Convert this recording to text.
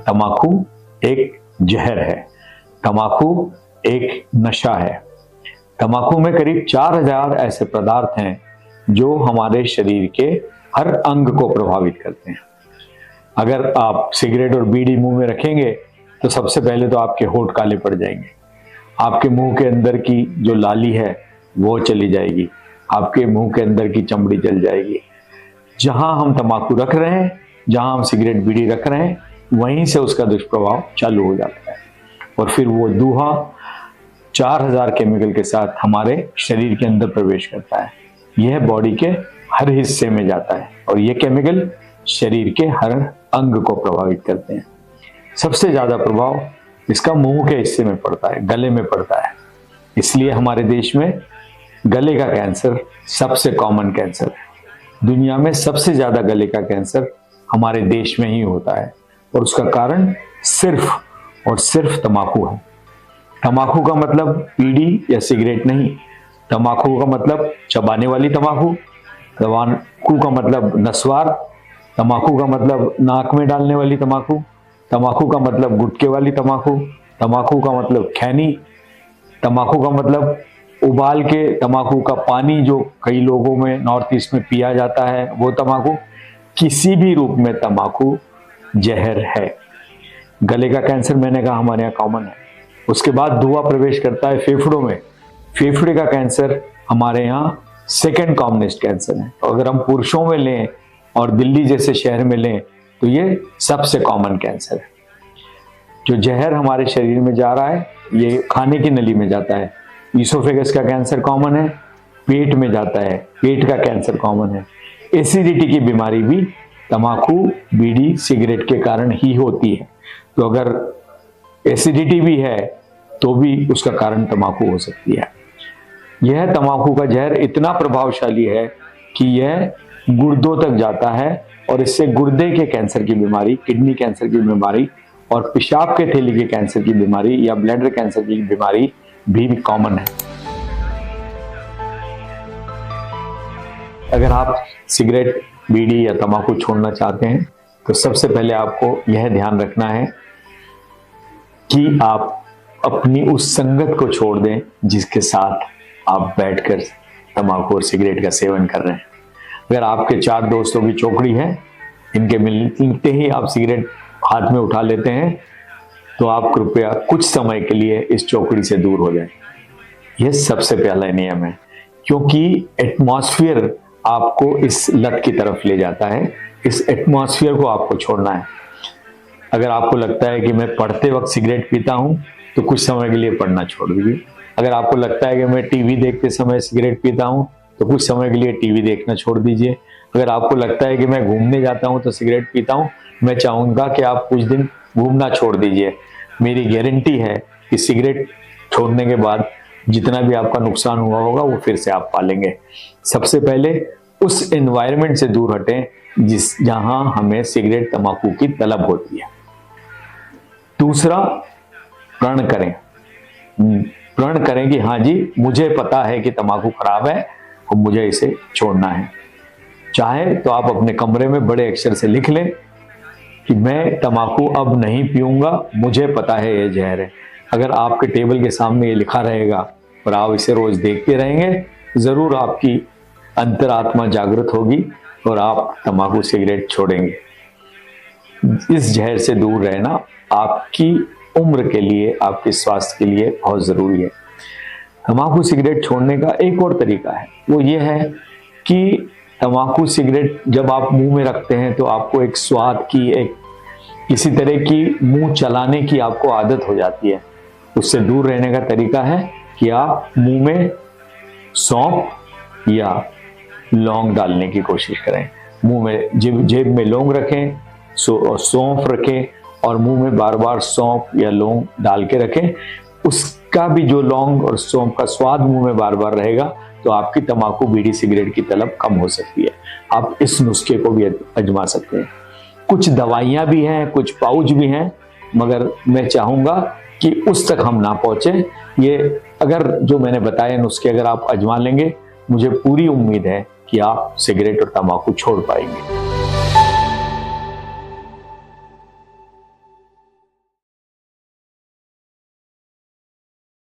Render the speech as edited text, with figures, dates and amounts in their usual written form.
तम्बाकू एक जहर है, तम्बाकू एक नशा है। तम्बाकू में करीब 4000 ऐसे पदार्थ हैं जो हमारे शरीर के हर अंग को प्रभावित करते हैं। अगर आप सिगरेट और बीड़ी मुंह में रखेंगे तो सबसे पहले तो आपके होंठ काले पड़ जाएंगे, आपके मुंह के अंदर की जो लाली है वो चली जाएगी, आपके मुंह के अंदर की चमड़ी जल जाएगी। जहां हम तम्बाकू रख रहे हैं, जहां हम सिगरेट बीड़ी रख रहे हैं, वहीं से उसका दुष्प्रभाव चालू हो जाता है और फिर वो दूहा 4000 केमिकल के साथ हमारे शरीर के अंदर प्रवेश करता है। यह बॉडी के हर हिस्से में जाता है और ये केमिकल शरीर के हर अंग को प्रभावित करते हैं। सबसे ज्यादा प्रभाव इसका मुंह के हिस्से में पड़ता है, गले में पड़ता है। इसलिए हमारे देश में गले का कैंसर सबसे कॉमन कैंसर है। दुनिया में सबसे ज्यादा गले का कैंसर हमारे देश में ही होता है और उसका कारण सिर्फ और सिर्फ तम्बाकू है। तम्बाकू का मतलब बीड़ी या सिगरेट नहीं, तम्बाकू का मतलब चबाने वाली तम्बाकू, तम्बाकू का मतलब नस्वार, तम्बाकू का मतलब नाक में डालने वाली तम्बाकू, तम्बाकू का मतलब गुटके वाली तम्बाकू, तम्बाकू का मतलब खैनी, तम्बाकू का मतलब उबाल के तम्बाकू का पानी जो कई लोगों में नॉर्थ ईस्ट में पिया जाता है वो तम्बाकू। किसी भी रूप में तम्बाकू जहर है। गले का कैंसर मैंने कहा हमारे यहाँ कॉमन है। उसके बाद धुआं प्रवेश करता है फेफड़ों में। फेफड़े का कैंसर हमारे यहाँ सेकंड कॉमनेस्ट कैंसर है। तो अगर हम पुरुषों में लें और दिल्ली जैसे शहर में लें तो ये सबसे कॉमन कैंसर है। जो जहर हमारे शरीर में जा रहा है ये खाने की नली में जाता है। ईसोफेगस का कैंसर कॉमन है, पेट में जाता है, पेट का कैंसर कॉमन है। एसिडिटी की बीमारी भी तम्बाकू बीड़ी सिगरेट के कारण ही होती है। तो अगर एसिडिटी भी है तो भी उसका कारण तम्बाकू हो सकती है। यह तम्बाकू का जहर इतना प्रभावशाली है कि यह गुर्दों तक जाता है और इससे गुर्दे के कैंसर की बीमारी, किडनी कैंसर की बीमारी और पेशाब के थैली के कैंसर की बीमारी या ब्लैडर कैंसर की बीमारी भी कॉमन है। अगर आप सिगरेट बीड़ी या तम्बाकू छोड़ना चाहते हैं तो सबसे पहले आपको यह ध्यान रखना है कि आप अपनी उस संगत को छोड़ दें जिसके साथ आप बैठकर तम्बाकू और सिगरेट का सेवन कर रहे हैं। अगर आपके 4 दोस्तों की चौकड़ी है, इनके मिलते ही आप सिगरेट हाथ में उठा लेते हैं तो आप कृपया कुछ समय के लिए इस चौकड़ी से दूर हो जाएं। यह सबसे पहला नियम है क्योंकि एटमॉस्फेयर आपको इस लत की तरफ ले जाता है। इस एटमॉस्फेयर को आपको छोड़ना है। अगर आपको लगता है कि मैं पढ़ते वक्त सिगरेट पीता हूं तो कुछ समय के लिए पढ़ना छोड़ दीजिए। अगर आपको लगता है कि मैं टीवी देखते समय सिगरेट पीता हूं तो कुछ समय के लिए टीवी देखना छोड़ दीजिए। अगर आपको लगता है कि मैं घूमने जाता हूं तो सिगरेट पीता हूं, मैं चाहूंगा कि आप कुछ दिन घूमना छोड़ दीजिए। मेरी गारंटी है कि सिगरेट छोड़ने के बाद जितना भी आपका नुकसान हुआ होगा वो फिर से आप पालेंगे। सबसे पहले उस एनवायरनमेंट से दूर हटें जहां हमें सिगरेट तम्बाकू की तलब होती है। दूसरा, प्रण करें। प्रण करें कि हाँ जी, मुझे पता है कि तम्बाकू खराब है और मुझे इसे छोड़ना है। चाहे तो आप अपने कमरे में बड़े अक्षर से लिख लें कि मैं तम्बाकू अब नहीं पीऊंगा, मुझे पता है ये जहर है। अगर आपके टेबल के सामने ये लिखा रहेगा और आप इसे रोज देखते रहेंगे, जरूर आपकी अंतरात्मा जागृत होगी और आप तम्बाकू सिगरेट छोड़ेंगे। इस जहर से दूर रहना आपकी उम्र के लिए, आपके स्वास्थ्य के लिए बहुत जरूरी है। तम्बाकू सिगरेट छोड़ने का एक और तरीका है, वो ये है कि तम्बाकू सिगरेट जब आप मुंह में रखते हैं तो आपको एक स्वाद की, एक किसी तरह की मुंह चलाने की आपको आदत हो जाती है। उससे दूर रहने का तरीका है कि आप मुंह में सौंफ या लौंग डालने की कोशिश करें। मुंह में जेब में लौंग रखें, सौंफ रखें और मुंह में बार बार सौंफ या लौंग डाल के रखें। उसका भी जो लौंग और सौंफ का स्वाद मुंह में बार बार रहेगा तो आपकी तम्बाकू बीड़ी सिगरेट की तलब कम हो सकती है। आप इस नुस्खे को भी आजमा सकते हैं। कुछ दवाइयां भी हैं, कुछ पाउच भी हैं, मगर मैं चाहूंगा कि उस तक हम ना पहुंचे। ये अगर जो मैंने बताए नुस्खे अगर आप आजमा लेंगे, मुझे पूरी उम्मीद है कि आप सिगरेट और तम्बाकू छोड़ पाएंगे।